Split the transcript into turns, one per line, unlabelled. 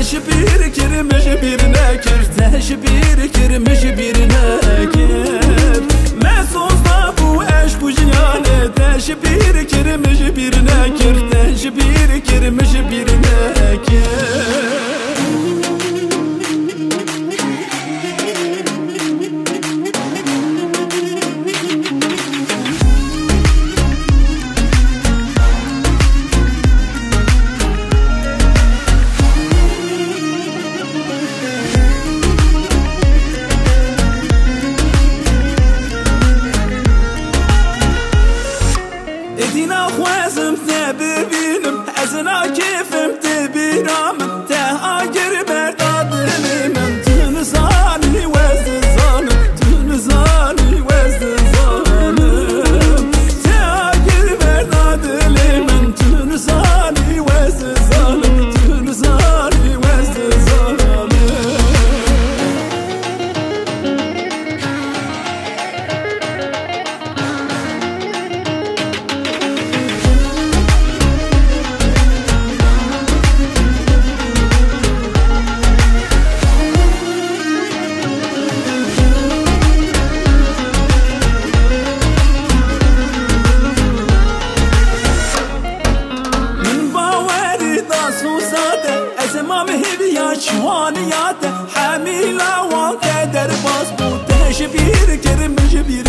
تشبیر کرمش بیر نکر تشبیر کرمش بیر نکر مسوزا بو اش بو جیانه تشبیر کرمش بیر نکر تشبیر کرمش بیر نکر Naxwazim te bibînim ez nakêfim te bîramim te agir berdadînî min tu nizanî wez dizanim tu nizanî wez dizanim te agir berdadînî min tu nizanî wez dizanim tu nizanî wez dizanim شوانيات حاميلا وان قدر باس بو تشبير كرمش بير